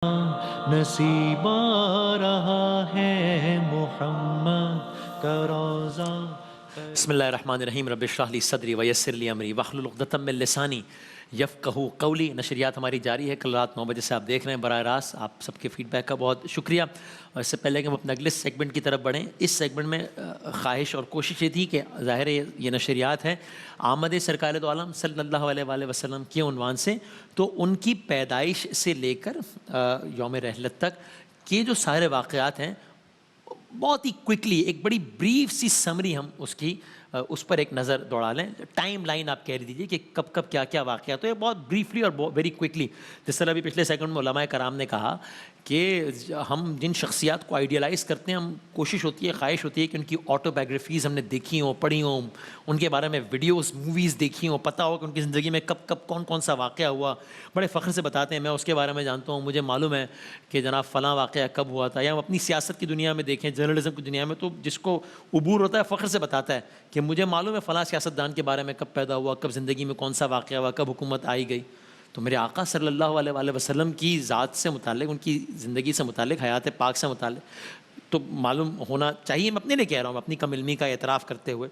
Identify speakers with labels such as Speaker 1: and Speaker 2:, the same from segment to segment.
Speaker 1: نصیب آ رہا ہے محمد کا روضہ۔ بسم اللہ الرحمن الرحیم، رب اشرح لی صدری ویسر لی امری واحلل عقدۃ من لسانی یفقہوا قولی۔ نشریات ہماری جاری ہے، کل رات 9 بجے سے آپ دیکھ رہے ہیں براہ راست۔ آپ سب کے فیڈ بیک کا بہت شکریہ۔ اور اس سے پہلے کہ ہم اپنے اگلے سیگمنٹ کی طرف بڑھیں، اس سیگمنٹ میں خواہش اور کوشش یہ تھی کہ ظاہر ہے یہ نشریات ہیں آمد سرکار دو عالم صلی اللہ علیہ وآلہ وسلم کے عنوان سے، تو ان کی پیدائش سے لے کر یوم رحلت تک کے جو سارے واقعات ہیں بہت ہی کوئکلی ایک بڑی بریف سی سمری ہم اس پر ایک نظر دوڑا لیں۔ ٹائم لائن آپ کہہ دیجیے کہ کب کب کیا کیا واقعات ہوئے، بہت بریفلی اور ویری کوئکلی۔ جس طرح ابھی پچھلے سیکنڈ میں علماء کرام نے کہا کہ ہم جن شخصیات کو آئیڈیلائز کرتے ہیں، ہم کوشش ہوتی ہے، خواہش ہوتی ہے کہ ان کی آٹو بایوگرافیز ہم نے دیکھی ہوں، پڑھی ہوں، ان کے بارے میں ویڈیوز موویز دیکھی ہوں، پتہ ہو کہ ان کی زندگی میں کب کب کون کون سا واقعہ ہوا، بڑے فخر سے بتاتے ہیں میں اس کے بارے میں جانتا ہوں، مجھے معلوم ہے کہ جناب فلاں واقعہ کب ہوا تھا۔ یا ہم اپنی سیاست کی دنیا میں دیکھیں، جرنلزم کی دنیا میں، تو جس کو عبور ہوتا ہے فخر سے بتاتا ہے کہ مجھے معلوم ہے فلاں سیاستدان کے بارے میں کب پیدا ہوا، کب زندگی میں کون سا واقعہ ہوا، کب حکومت آئی گئی۔ تو میرے آقا صلی اللہ علیہ وآلہ وسلم کی ذات سے متعلق، ان کی زندگی سے متعلق، حیات پاک سے متعلق تو معلوم ہونا چاہیے۔ میں اپنے لیے کہہ رہا ہوں، اپنی کم علمی کا اعتراف کرتے ہوئے۔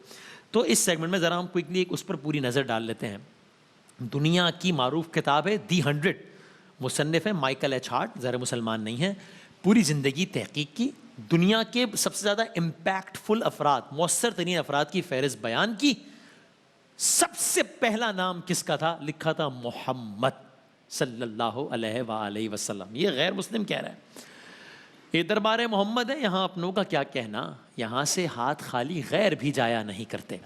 Speaker 1: تو اس سیگمنٹ میں ذرا ہم کوئکلی اس پر پوری نظر ڈال لیتے ہیں۔ دنیا کی معروف کتاب ہے دی 100، مصنف ہے مائیکل ایچ ہارٹ، ظاہر مسلمان نہیں ہے، پوری زندگی تحقیق کی، دنیا کے سب سے زیادہ امپیکٹ فل افراد، مؤثر ترین افراد کی فہرست بیان کی۔ سب سے پہلا نام کس کا تھا؟ لکھا تھا محمد صلی اللہ علیہ وآلہ وسلم۔ یہ غیر مسلم کہہ رہا ہے، یہ دربار محمد ہے، یہاں اپنوں کا کیا کہنا، یہاں سے ہاتھ خالی غیر بھی جایا نہیں کرتے۔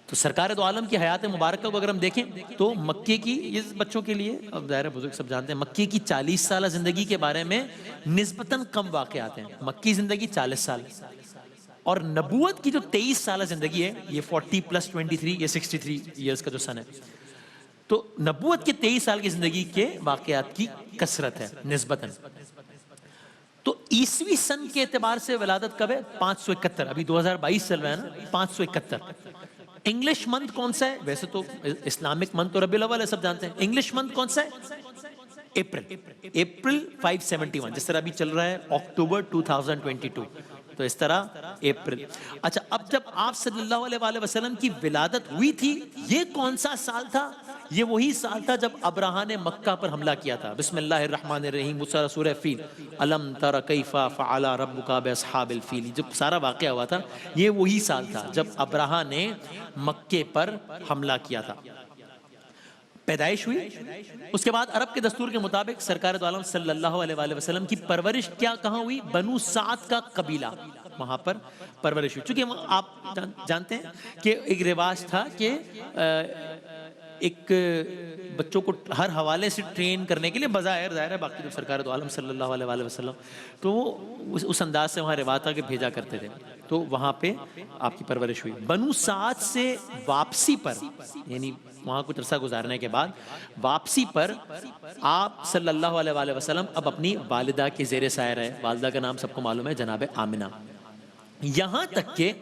Speaker 1: تو سرکار دو عالم کی حیات مبارکہ کو اگر ہم دیکھیں تو مکے کی، یہ بچوں کے لیے اب ظاہر بزرگ سب جانتے ہیں، مکے کی 40 سالہ زندگی کے بارے میں نسبتاً کم واقعات ہیں۔ مکی زندگی 40 سال، اور نبوت کی جو 23 سالہ زندگی ہے، یہ 40+23، یہ 63 ایئرس کا جو سن ہے، تو نبوت کے 23 سال کی زندگی کے واقعات کی کثرت ہے نسبتاً۔ تو عیسوی سن کے اعتبار سے ولادت کب ہے؟ 571، ابھی 2022 چل رہا ہے نا، 571۔ انگلش منتھ کون سا ہے؟ ویسے تو اسلامک منتھ تو ربیع الاول ہے، سب جانتے ہیں۔ انگلش منتھ کون سا ہے؟ اپریل 571، جس طرح ابھی چل رہا ہے اکتوبر 2022، تو اس طرح اپریل۔ اچھا، اب جب آپ صلی اللہ علیہ وآلہ وسلم کی ولادت ہوئی تھی، یہ کون سا سال تھا؟ یہ وہی سال تھا جب ابرہہ نے مکہ پر حملہ کیا تھا۔ بسم اللہ الرحمن الرحیم، سورہ فیل، الم تر کیف فعل ربک باصحاب الفیل، جب سارا واقعہ ہوا تھا، یہ وہی سال تھا جب ابرہہ نے مکے پر حملہ کیا تھا۔ پیدائش ہوئی، اس کے بعد عرب کے دستور کے مطابق سرکار دو عالم صلی اللہ علیہ وآلہ وسلم کی پرورش کہاں ہوئی؟ بنو سعد کا قبیلہ، وہاں پر پرورش ہوئی۔ چونکہ آپ جانتے ہیں کہ ایک رواج تھا کہ ایک بچوں کو ہر حوالے سے ٹرین کرنے کے لیے، بظاہر ظاہر ہے باقی جب سرکار دو عالم صلی اللہ علیہ وآلہ وسلم، تو وہ اس انداز سے وہاں رواج تھا کہ بھیجا کرتے تھے، تو وہاں پہ آپ کی پرورش ہوئی۔ بنو سعد سے واپسی پر، یعنی وہاں کچھ عرصہ گزارنے کے بعد واپسی پر، آپ صلی اللہ علیہ وآلہ وسلم اب اپنی والدہ کے زیر سایہ رہے۔ والدہ کا نام سب کو معلوم ہے، جناب آمنہ۔ یہاں تک کہ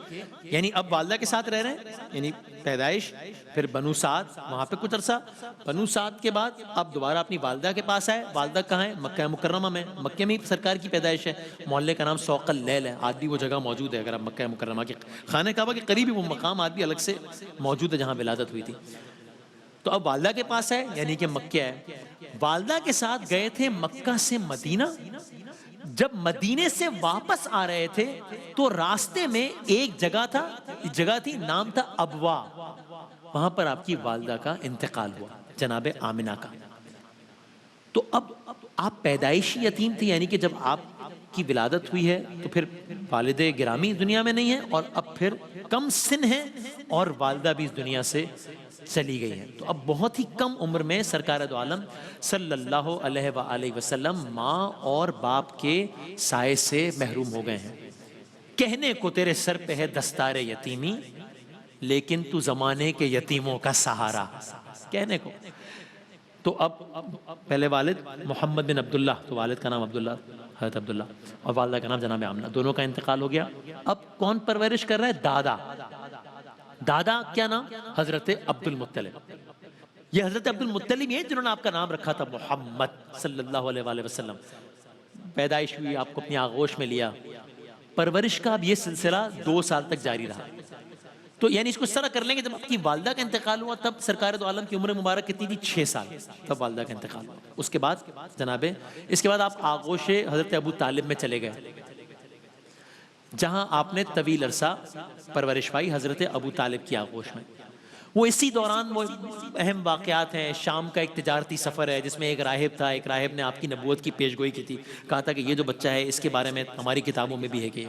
Speaker 1: یعنی اب والدہ کے ساتھ رہ رہے ہیں، یعنی پیدائش، پھر بنو سعد، وہاں پہ کچھ عرصہ، بنو سعد کے بعد اب دوبارہ اپنی والدہ کے پاس آئے۔ والدہ کہاں ہے؟ مکہ مکرمہ میں، مکہ میں ہی سرکار کی پیدائش ہے۔ محلے کا نام سوق اللیل ہے، آج بھی وہ جگہ موجود ہے۔ اگر آپ مکہ مکرمہ کے خانہ کعبہ کے قریب ہی وہ مقام آج بھی الگ سے موجود ہے جہاں ولادت ہوئی تھی۔ تو اب والدہ کے پاس ہے، یعنی کہ مکہ ہے۔ والدہ کے ساتھ گئے تھے مکہ سے مدینہ۔ جب مدینے سے واپس آ رہے تھے تو راستے میں ایک جگہ تھی، نام تھا ابوا، وہاں پر آپ کی والدہ کا انتقال ہوا، جناب آمنہ کا۔ تو اب آپ پیدائشی یتیم تھے، یعنی کہ جب آپ کی ولادت ہوئی ہے تو پھر والد گرامی دنیا میں نہیں ہے، اور اب پھر کم سن ہے، اور والدہ بھی اس دنیا سے چلی گئی ہے۔ تو اب بہت ہی کم عمر میں سرکار دو عالم صلی اللہ علیہ وآلہ وسلم ماں اور باپ کے سائے سے محروم ہو گئے ہیں۔ کہنے کو تیرے سر پہ ہے دستار یتیمی، لیکن تو زمانے کے یتیموں کا سہارا، کہنے کو۔ تو اب پہلے والد محمد بن عبداللہ، تو والد کا نام عبداللہ، حضرت عبداللہ، اور والدہ کا نام جناب آمنہ، دونوں کا انتقال ہو گیا۔ اب کون پرورش کر رہا ہے؟ دادا۔ دادا کیا نام؟ حضرت عبد المطلب۔ یہ حضرت عبد المطلب یہ جنہوں نے آپ کا نام رکھا تھا محمد صلی اللہ علیہ وآلہ وسلم. پیدائش ہوئی، آپ کو اپنی آغوش میں لیا، پرورش کا اب یہ سلسلہ 2 سال تک جاری رہا. تو یعنی اس کو اس طرح کر لیں گے، جب آپ کی والدہ کا انتقال ہوا تب سرکار دو عالم کی عمر مبارک کتنی تھی؟ 6 سال. تب والدہ کا انتقال ہوا. اس کے بعد اس کے بعد آپ آغوش حضرت ابو طالب میں چلے گئے، جہاں آپ نے طویل عرصہ پرورش پائی حضرت ابو طالب کی آغوش میں. وہ اسی دوران وہ اہم واقعات ہیں. شام کا ایک تجارتی سفر ہے جس میں ایک راہب تھا. ایک راہب نے آپ کی نبوت کی پیشگوئی کی تھی، کہا تھا کہ یہ جو بچہ ہے اس کے بارے میں ہماری کتابوں میں بھی ہے کہ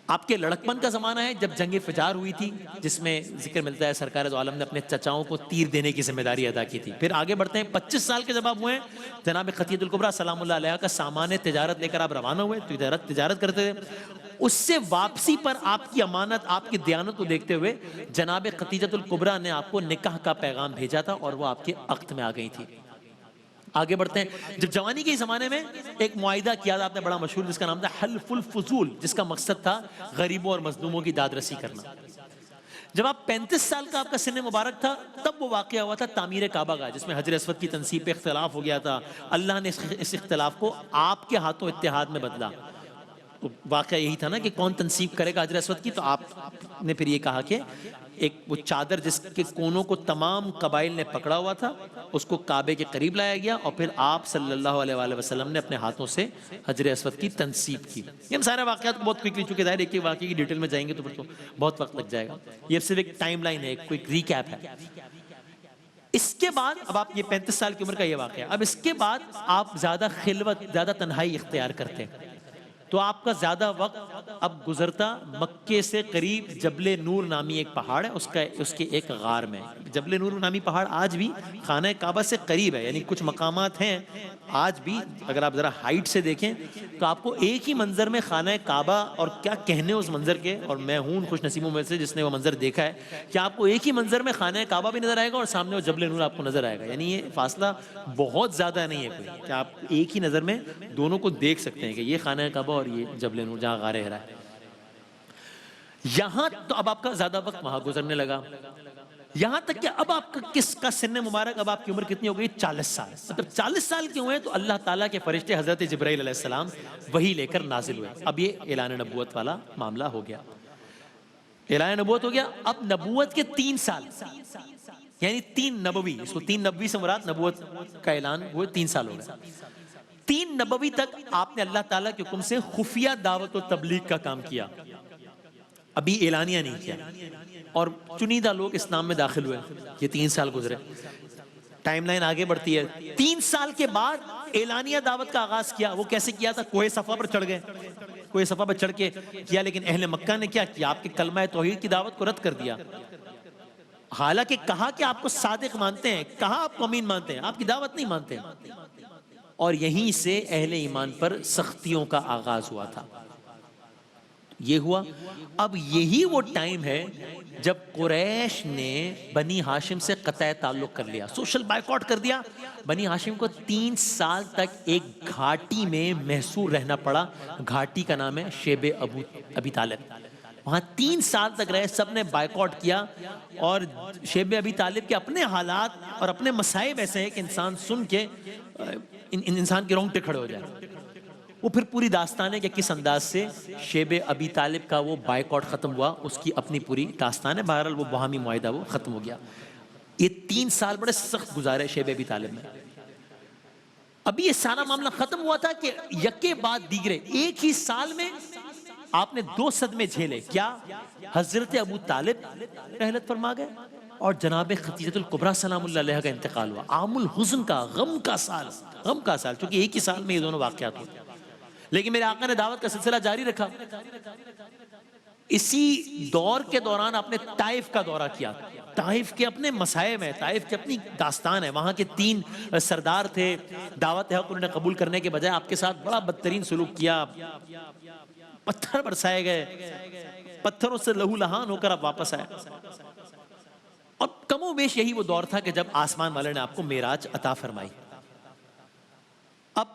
Speaker 1: آپ کے لڑکپن کا زمانہ ہے جب جنگ فجار ہوئی تھی، جس میں ذکر ملتا ہے سرکار دو عالم نے اپنے چچاؤں کو تیر دینے کی ذمہ داری ادا کی تھی. پھر آگے بڑھتے ہیں، 25 سال کے جب آپ ہوئے جناب خطیۃ الکبریٰ سلام اللہ علیہ کا سامان تجارت لے کر آپ روانہ ہوئے. تجارت کرتے تھے. اس سے واپسی پر آپ کی امانت، آپ کی دیانت کو دیکھتے ہوئے جناب خدیجہ الکبریٰ نے آپ کو نکاح کا پیغام بھیجا تھا اور وہ آپ کے عقد میں آ گئی تھی. آگے بڑھتے ہیں، جب جوانی کے زمانے میں ایک معاہدہ کیا تھا آپ نے بڑا مشہور، جس کا نام تھا حلف الفضول، جس کا مقصد تھا غریبوں اور مظلوموں کی داد رسی کرنا. جب آپ 35 سال کا آپ کا سن مبارک تھا تب وہ واقعہ ہوا تھا تعمیر کعبہ کا، جس میں حجر اسود کی تنصیب پہ اختلاف ہو گیا تھا. اللہ نے اس اختلاف کو آپ کے ہاتھوں اتحاد میں بدلا. تو واقعہ یہی تھا نا کہ کون تنصیب کرے گا حجر اسود کی، تو آپ نے پھر یہ کہا کہ ایک وہ چادر جس کے کونوں کو تمام قبائل نے پکڑا ہوا تھا اس کو کعبے کے قریب لایا گیا اور پھر آپ صلی اللہ علیہ وآلہ وسلم نے اپنے ہاتھوں سے حجر اسود کی تنصیب کی. یہ ہم سارے واقعات کو بہت کوئکلی، چونکہ ظاہر ایک واقعے کی ڈیٹیل میں جائیں گے تو پھر تو بہت وقت لگ جائے گا. یہ صرف ایک ٹائم لائن ہے، ایک کوئک ریکیپ ہے. اس کے بعد اب آپ یہ 35 سال کی عمر کا یہ واقعہ، اب اس کے بعد آپ زیادہ خلوت، زیادہ تنہائی اختیار کرتے ہیں. تو آپ کا زیادہ وقت اب گزرتا مکے سے قریب جبل نور نامی ایک پہاڑ ہے، اس کے ایک غار میں. جبل نور نامی پہاڑ آج بھی خانہ کعبہ سے قریب ہے، یعنی کچھ مقامات ہیں آج بھی اگر آپ ذرا ہائٹ سے دیکھیں تو آپ کو ایک ہی منظر میں خانہ کعبہ، اور کیا کہنے اس منظر کے، اور میں ہوں خوش نصیبوں میں سے جس نے وہ منظر دیکھا ہے کہ آپ کو ایک ہی منظر میں خانہ کعبہ بھی نظر آئے گا اور سامنے وہ جبل نور آپ کو نظر آئے گا. یعنی یہ فاصلہ بہت زیادہ نہیں ہے کوئی، کہ آپ ایک ہی نظر میں دونوں کو دیکھ سکتے ہیں کہ یہ خانہ کعبہ اور یہ جبل نور جہاں غار ہرا ہے. یہاں تو اب آپ کا زیادہ وقت وہاں گزرنے لگا، یہاں تک کہ اب آپ کا کس کا سن مبارک، اب آپ کی عمر کتنی ہو گئی؟ 40 سال. مطلب 40 سال کے ہوئے تو اللہ تعالیٰ کے فرشتے حضرت جبرائیل علیہ السلام وحی لے کر نازل ہوئے. اب یہ اعلان نبوت والا معاملہ ہو گیا، اعلان نبوت ہو گیا. اب نبوت کے 3 سال، یعنی 3 نبوی، اس کو 3 نبوی سے مراد نبوت کا اعلان ہوئے 3 سال ہو گئے. 3 نبوی تک آپ نے اللہ تعالیٰ کے حکم سے خفیہ دعوت و تبلیغ کا کام کیا، ابھی اعلانیہ نہیں کیا، اور چنیدہ لوگ اسلام میں داخل ہوئے. یہ 3 سال گزرے. ٹائم لائن آگے بڑھتی ہے. 3 سال کے بعد اعلانیہ دعوت کا آغاز کیا. وہ کیسے کیا تھا؟ کوہ صفا پر چڑھ گئے، کوہ صفا پر چڑھ کے کیا. لیکن اہل مکہ نے کیا کیا؟ آپ کے کلمہ توحید کی دعوت کو رد کر دیا. حالانکہ کہا کہ آپ کو صادق مانتے ہیں، کہا آپ کو امین مانتے ہیں، آپ کی دعوت نہیں مانتے. اور یہیں سے اہل ایمان پر سختیوں کا آغاز ہوا تھا. یہ ہوا. اب یہی وہ ٹائم ہے جب قریش نے بنی ہاشم سے قطع تعلق کر لیا، سوشل بائیکاٹ کر دیا. بنی ہاشم کو 3 سال تک ایک گھاٹی میں محصور رہنا پڑا. گھاٹی کا نام ہے شیب ابی طالب. وہاں 3 سال تک رہے، سب نے بائیکاٹ کیا. اور شیب ابی طالب کے اپنے حالات اور اپنے مصائب ایسے ہیں کہ انسان سن کے انسان کے رونگٹے کھڑے ہو جائے. وہ پھر پوری داستان ہے کہ کس انداز سے شیب ابی طالب کا وہ بائیکاٹ ختم ہوا، اس کی اپنی پوری داستان ہے. بہرحال وہ باہمی معاہدہ وہ ختم ہو گیا. یہ 3 سال بڑے سخت گزارے شیب ابی طالب میں. ابھی یہ سارا معاملہ ختم ہوا تھا کہ یکے بعد دیگرے ایک ہی سال میں آپ نے 2 صدمے جھیلے. کیا؟ حضرت ابو طالب رحلت فرما گئے اور جناب خدیجہ الکبریٰ سلام اللہ علیہ کا انتقال ہوا. عام الحزن کا، غم کا سال، غم کا سال، چونکہ ایک ہی سال میں یہ دونوں واقعات ہوئے. لیکن میرے آقا نے دعوت کا سلسلہ جاری رکھا. اسی دور کے دوران آپ نے طائف کا دورہ کیا. طائف کے اپنے مصائب ہیں، طائف کے اپنی داستان ہے. وہاں کے 3 سردار تھے. دعوت حق انہوں نے قبول کرنے کے بجائے آپ کے ساتھ بڑا بدترین سلوک کیا. پتھر برسائے گئے، پتھروں سے لہو لہان ہو کر آپ واپس آئے. اور کم و بیش یہی وہ دور تھا کہ جب آسمان والے نے آپ کو معراج عطا فرمائی. اب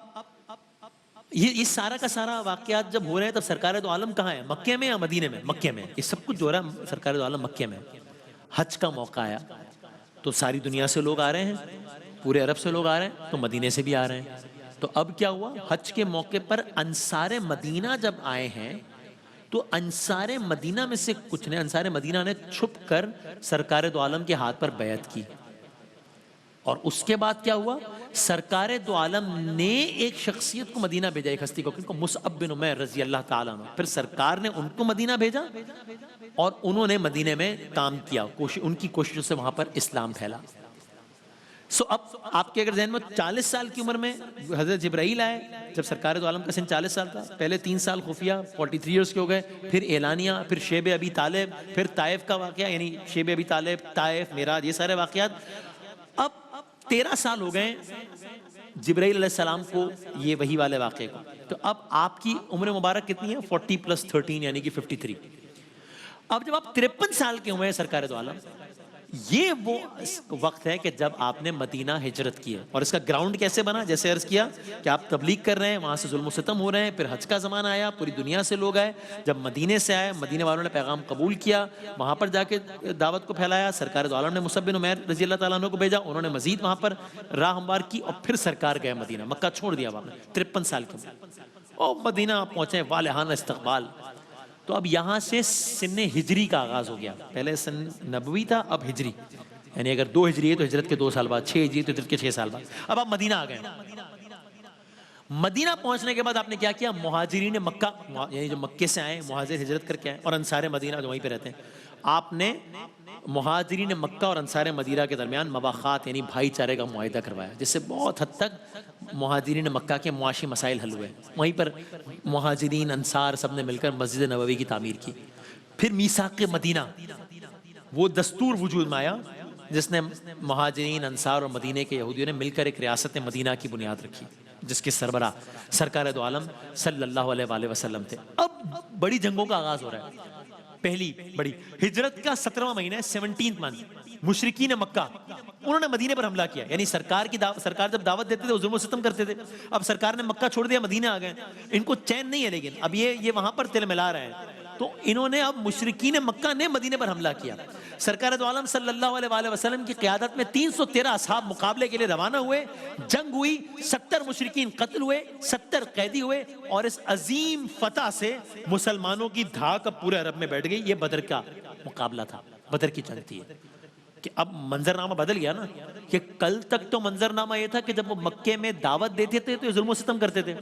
Speaker 1: یہ سارا کا سارا واقعات جب ہو رہے ہیں تب سرکار دو عالم کہاں ہے؟ مکے میں یا مدینے میں؟ مکے میں. یہ سب کچھ جو ہو رہا ہے سرکار دو عالم مکے میں. حج کا موقع آیا تو ساری دنیا سے لوگ آ رہے ہیں، پورے عرب سے لوگ آ رہے ہیں، تو مدینے سے بھی آ رہے ہیں۔ تو اب کیا ہوا، حج کے موقع پر انصار مدینہ جب آئے ہیں تو انصار مدینہ میں سے کچھ نے، انصار مدینہ نے چھپ کر سرکار دو عالم کے ہاتھ پر بیعت کی، اور اس کے بعد کیا ہوا، سرکار دو عالم نے ایک شخصیت کو مدینہ بھیجا، ایک ہستی کو مصعب بن عمیر رضی اللہ تعالیٰ عنہ، پھر سرکار نے ان کو مدینہ بھیجا اور انہوں نے مدینہ میں کام کیا، ان کی کوششوں سے وہاں پر اسلام پھیلا۔ اب آپ کے اگر ذہن میں 40 سال کی عمر میں حضرت جبرائیل آئے، جب سرکار دو عالم کا سن 40 سال تھا، پہلے 3 سال خفیہ 43 ایئرس کے ہو گئے، پھر اعلانیہ، پھر شیب ابی طالب، پھر طائف کا واقعہ، یعنی شیب ابی طالب، طائف، معراج، یہ سارے واقعات۔ اب 13 سال ہو گئے جبرائیل علیہ السلام کو یہ وحی والے واقعے کو، تو اب آپ کی عمر مبارک کتنی ہے، 40+13 یعنی کہ 53۔ اب جب آپ 53 سال کے ہوئے ہیں سرکار دو عالم، یہ وہ وقت ہے کہ جب آپ نے مدینہ ہجرت کی ہے۔ اور اس کا گراؤنڈ کیسے بنا، جیسے عرض کیا کہ آپ تبلیغ کر رہے ہیں، وہاں سے ظلم و ستم ہو رہے ہیں، پھر حج کا زمانہ آیا، پوری دنیا سے لوگ آئے، جب مدینے سے آئے، مدینے والوں نے پیغام قبول کیا، وہاں پر جا کے دعوت کو پھیلایا، سرکار دو عالم نے مصعب بن عمیر رضی اللہ تعالیٰ عنہ کو بھیجا، انہوں نے مزید وہاں پر راہ ہموار کی، اور پھر سرکار گئے مدینہ، مکہ چھوڑ دیا وہاں 53 سال کے اور مدینہ پہنچے، والہانہ استقبال۔ تو اب یہاں سے سن ہجری کا آغاز ہو گیا، پہلے سن نبوی تھا، اب ہجری، یعنی اگر 2 ہجری ہے تو ہجرت کے 2 سال بعد، 6 ہجری تو ہجرت کے 6 سال بعد۔ اب آپ مدینہ آ گئے، مدینہ پہنچنے کے بعد آپ نے کیا کیا، مہاجرین مکہ، یعنی جو مکے سے آئے، مہاجر ہجرت کر کے آئے، اور انصار مدینہ جو وہیں پہ رہتے ہیں، آپ نے مہاجرین مکہ اور انصار مدینہ کے درمیان مواخات یعنی بھائی چارے کا معاہدہ کروایا، جس سے بہت حد تک مہاجرین مکہ کے معاشی مسائل حل ہوئے۔ وہیں پر مہاجرین انصار سب نے مل کر مسجد نبوی کی تعمیر کی۔ پھر میثاق مدینہ، وہ دستور وجود میں آیا جس نے مہاجرین انصار اور مدینے کے یہودیوں نے مل کر ایک ریاست مدینہ کی بنیاد رکھی، جس کے سربراہ سرکار دو عالم صلی اللہ علیہ وآلہ وسلم تھے۔ اب بڑی جنگوں کا آغاز ہو رہا ہے۔ پہلی بڑی ہجرت کا 17واں مہینہ ہے، 17th منتھ، مشرکین مکہ انہوں نے مدینے پر حملہ کیا، یعنی سرکار جب دعوت دیتے تھے وہ ظلم و ستم کرتے تھے۔ اب سرکار نے مکہ چھوڑ دیا، مدینہ آ گئے، ان کو چین نہیں ہے، لیکن اب یہ وہاں پر تل ملا رہے ہیں، تو انہوں نے اب مشرکین مکہ نے مدینے پر حملہ کیا۔ سرکار دو عالم صلی اللہ علیہ وآلہ وسلم کی قیادت میں 313 اصحاب مقابلے کے لیے روانہ ہوئے، جنگ ہوئی، 70 مشرکین قتل ہوئے، 70 قیدی ہوئے، اور اس عظیم فتح سے مسلمانوں کی دھاک اب پورے عرب میں بیٹھ گئی۔ یہ بدر کا مقابلہ تھا، بدر کی جنگ تھی، کہ اب منظرنامہ بدل گیا نا، کہ کل تک تو منظرنامہ یہ تھا کہ جب وہ مکے میں دعوت دیتے تھے تو یہ ظلم و ستم کرتے تھے،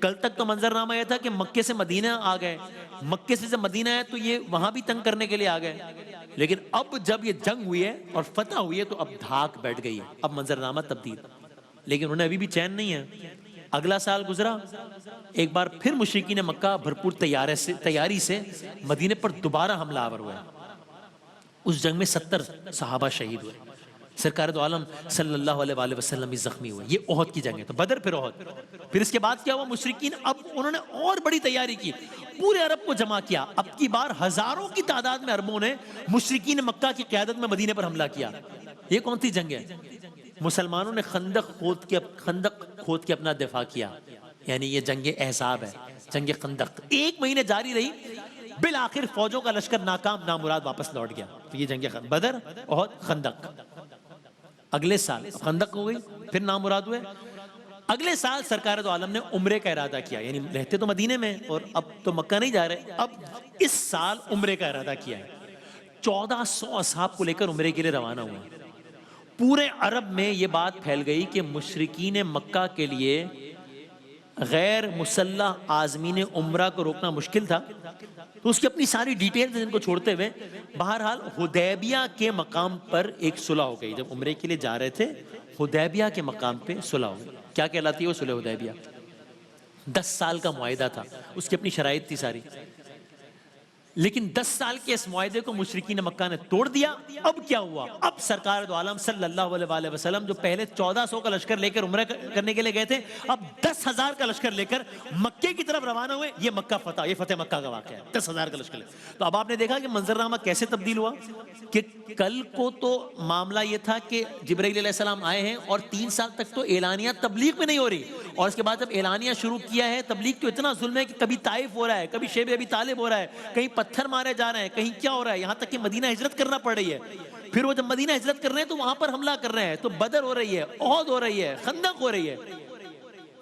Speaker 1: کل تک تو منظرنامہ یہ تھا کہ مکے سے مدینہ آ گئے، مکے سے جب مدینہ آئے تو یہ وہاں بھی تنگ کرنے کے لیے آ گئے، لیکن اب جب یہ جنگ ہوئی ہے اور فتح ہوئی ہے تو اب دھاک بیٹھ گئی ہے، اب منظرنامہ تبدیل، لیکن انہیں ابھی بھی چین نہیں ہے۔ اگلا سال گزرا، ایک بار پھر مشرکین مکہ بھرپور تیاری سے مدینے پر دوبارہ حملہ آور ہوئے، اس جنگ میں 70 صحابہ شہید ہوئے، سرکار دو عالم صلی اللہ علیہ وآلہ وسلم بھی زخمی ہوئے۔ یہ احد کی جنگ ہے، تو بدر پھر احد۔ پھر اس کے بعد کیا ہوا، مشرکین اب انہوں نے اور بڑی تیاری کی، پورے عرب کو جمع کیا، اب کی بار ہزاروں کی تعداد میں عربوں نے مشرکین مکہ کی قیادت میں مدینے پر حملہ کیا۔ یہ کون سی جنگ ہے، مسلمانوں نے خندق کھود کے اپنا دفاع کیا، یعنی یہ جنگ احزاب ہے، جنگ خندق 1 مہینے جاری رہی، بالآخر فوجوں کا لشکر ناکام نامراد واپس لوٹ گیا۔ تو یہ جنگ بدر، احد، خندق۔ اگلے سال خندق ہو گئی، پھر نامراد ہوئے۔ اگلے سال سرکار دو عالم نے عمرے کا ارادہ کیا، یعنی رہتے تو مدینے میں اور اب تو مکہ نہیں جا رہے، اب اس سال عمرے کا ارادہ کیا ہے۔ 1400 اصحاب کو لے کر عمرے کے لیے روانہ ہوئے۔ پورے عرب میں یہ بات پھیل گئی کہ مشرکین مکہ کے لیے غیر مسلح عازمین عمرہ کو روکنا مشکل تھا، تو اس کی اپنی ساری ڈیٹیلز ان کو چھوڑتے ہوئے بہرحال حدیبیہ کے مقام پر ایک صلح ہو گئی۔ جب عمرے کے لیے جا رہے تھے حدیبیہ کے مقام پہ صلح ہو گئی۔ کیا کہلاتی ہے وہ صلح حدیبیہ؟ 10 سال کا معاہدہ تھا، اس کی اپنی شرائط تھی ساری، لیکن 10 سال کے اس معاہدے کو مشرکین مکہ نے توڑ دیا۔ اب کیا ہوا، اب سرکار دو عالم صلی اللہ علیہ وآلہ وسلم جو پہلے 1400 کا لشکر لے کر عمرہ کرنے کے لیے گئے تھے، اب 10,000 کا لشکر لے کر مکے کی طرف روانہ ہوئے۔ یہ مکہ فتح، یہ فتح مکہ کا واقعہ ہے، 10,000 کا لشکر۔ تو اب آپ نے دیکھا کہ منظرنامہ کیسے تبدیل ہوا، کہ کل کو تو معاملہ یہ تھا کہ جبرائیل علیہ السلام آئے ہیں اور 3 سال تک تو اعلانیہ تبلیغ میں نہیں ہو رہی، اور اس کے بعد جب اعلانیہ شروع کیا ہے تبلیغ تو اتنا ظلم ہے کہ کبھی طائف ہو رہا ہے، کبھی شیب ابی طالب ہو رہا ہے، کہیں پتھر مارے جا رہے ہیں، کہیں کیا ہو رہا ہے، یہاں تک کہ مدینہ ہجرت کرنا پڑ رہی ہے۔ پھر وہ جب مدینہ ہجرت کر رہے ہیں تو وہاں پر حملہ کر رہے ہیں، تو بدر ہو رہی ہے، احد ہو رہی ہے، خندق ہو رہی ہے،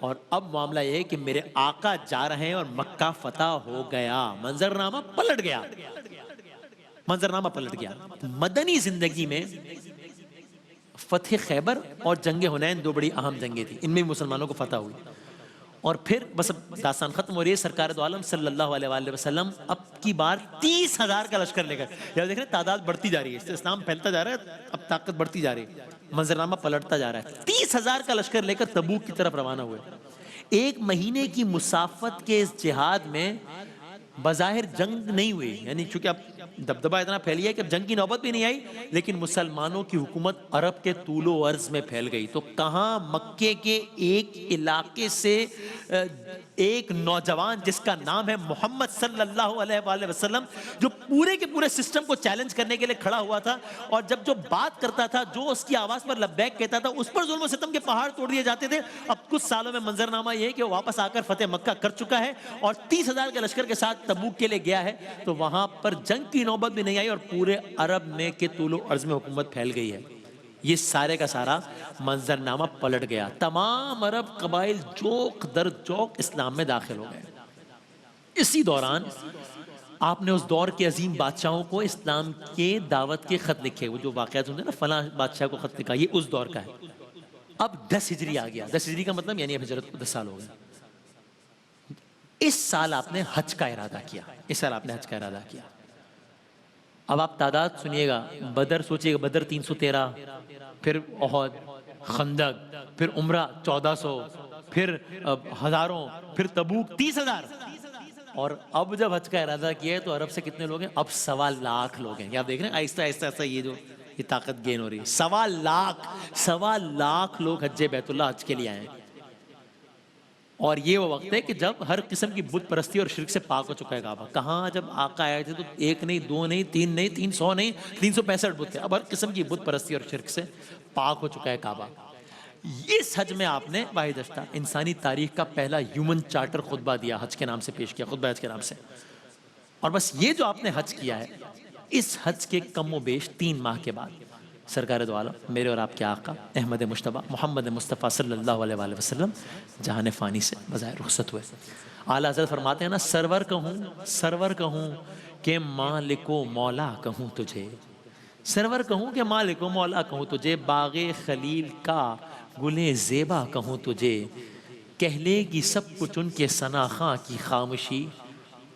Speaker 1: اور اب معاملہ یہ ہے کہ میرے آقا جا رہے ہیں اور مکہ فتح ہو گیا، منظرنامہ پلٹ گیا، منظرنامہ پلٹ گیا۔ مدنی زندگی میں فتح خیبر اور جنگ حنین دو بڑی اہم جنگیں تھیں، ان میں بھی مسلمانوں کو فتح ہوئی، اور پھر بس اب داستان ختم ہو رہی ہے۔ سرکار دو عالم صلی اللہ علیہ وآلہ وسلم اب کی بار 30,000 کا لشکر لے کر، یاد دیکھ رہے ہیں تعداد بڑھتی جا رہی ہے، اسلام پھیلتا جا رہا ہے، اب طاقت بڑھتی جا رہی ہے، منظرنامہ پلٹتا جا رہا ہے، 30,000 کا لشکر لے کر تبوک کی طرف روانہ ہوئے۔ ایک مہینے کی مسافت کے اس جہاد میں بظاہر جنگ نہیں ہوئی، یعنی چونکہ اب دبدبہ اتنا پھیل گیا کہ اب جنگ کی نوبت بھی نہیں آئی، لیکن مسلمانوں کی حکومت عرب کے طول و عرض میں پھیل گئی۔ تو کہاں مکے کے ایک علاقے سے ایک نوجوان جس کا نام ہے محمد صلی اللہ علیہ وآلہ وسلم، جو پورے کے پورے سسٹم کو چیلنج کرنے کے لیے کھڑا ہوا تھا، اور جب جو بات کرتا تھا، جو اس کی آواز پر لبیک کہتا تھا، اس پر ظلم و ستم کے پہاڑ توڑ دیے جاتے تھے۔ اب کچھ سالوں میں منظرنامہ یہ ہے کہ وہ واپس آ کر فتح مکہ کر چکا ہے اور 30,000 کے لشکر کے ساتھ تبوک کے لیے گیا ہے، تو وہاں پر جنگ کی نوبت بھی نہیں آئی اور پورے عرب میں کے طول و عرض میں حکومت پھیل گئی ہے۔ یہ سارے کا سارا منظرنامہ پلٹ گیا، تمام عرب قبائل جوک در جوک اسلام میں داخل ہو گئے۔ اسی دوران آپ نے اس دور کے عظیم بادشاہوں کو اسلام کے دعوت کے خط لکھے، وہ جو واقعات ہوتے ہیں نا، فلاں بادشاہ کو خط لکھا، یہ اس دور کا ہے۔ اب 10 ہجری آ گیا، 10 ہجری کا مطلب یعنی اب ہجرت کو 10 سال ہو گئے۔ اس سال آپ نے حج کا ارادہ کیا، اس سال آپ نے حج کا ارادہ کیا۔ اب آپ تعداد سنیے گا، بدر سوچیے گا، بدر 313، پھر احد، خندق، پھر عمرہ 1400، پھر ہزاروں، پھر تبوک 30,000، اور اب جب حج کا ارادہ کیا ہے تو عرب سے کتنے لوگ ہیں؟ اب 1.25 لاکھ لوگ ہیں۔ یہ آپ دیکھ رہے ہیں آہستہ آہستہ آہستہ یہ طاقت گین ہو رہی ہے۔ 1.25 لاکھ لوگ حج بیت اللہ حج کے لیے آئے ہیں، اور یہ وہ وقت ہے کہ جب ہر قسم کی بت پرستی اور شرک سے پاک ہو چکا ہے کعبہ۔ کہاں جب آقا آئے تھے تو 1 نہیں، 2 نہیں، 3 نہیں، 300 نہیں، 365 بت تھے، اب ہر قسم کی بت پرستی اور شرک سے پاک ہو چکا ہے کعبہ۔ اس حج میں آپ نے واحد اشتہ انسانی تاریخ کا پہلا ہیومن چارٹر خطبہ دیا، حج کے نام سے پیش کیا، خطبہ حج کے نام سے۔ اور بس یہ جو آپ نے حج کیا ہے، اس حج کے کم و بیش 3 ماہ کے بعد سرکار دو عالم میرے اور آپ کے آقا احمد مجتبیٰ محمد مصطفیٰ صلی اللہ علیہ وآلہ وسلم جہان فانی سے بظاہر رخصت ہوئے۔ اعلیٰ حضرت فرماتے ہیں نا، سرور کہوں کہ مالک و مولا کہوں تجھے، سرور کہوں کہ مالک و مولا کہوں تجھے، باغ خلیل کا گلے زیبا کہوں تجھے، کہہ لے گی سب کچھ ان کے ثنا خاں کی خاموشی،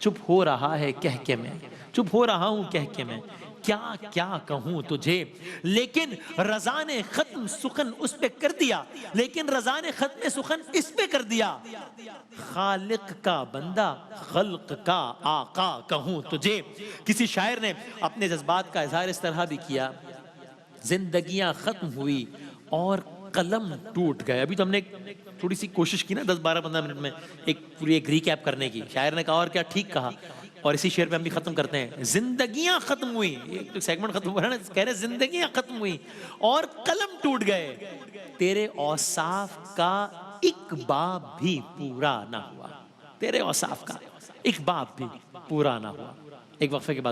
Speaker 1: چپ ہو رہا ہے کہہ کے میں، چپ ہو رہا ہوں کہہ کے میں، کیا کیا کہوں تجھے، لیکن رضا نے ختم سخن اس پہ کر دیا، لیکن رضا نے ختم سخن اس پہ کر دیا، خالق کا بندہ خلق کا آقا کہوں تجھے۔ کسی شاعر نے اپنے جذبات کا اظہار اس طرح بھی کیا، زندگیاں ختم ہوئی اور قلم ٹوٹ گئے۔ ابھی تو ہم نے تھوڑی سی کوشش کی نا 10-12-15 منٹ میں ایک پوری ایک ریکیپ کرنے کی، شاعر نے کہا اور کیا ٹھیک کہا، اور اسی شعر پہ ہم بھی ختم کرتے ہیں، زندگیاں ختم ہوئی، ایک سیگمنٹ ختم ہو رہا ہے نا، کہہ رہے ہیں زندگیاں ختم ہوئی اور قلم ٹوٹ گئے، تیرے اوصاف کا ایک باب بھی پورا نہ ہوا، تیرے اوصاف کا ایک باب بھی پورا نہ ہوا۔ ایک وقفے کے بعد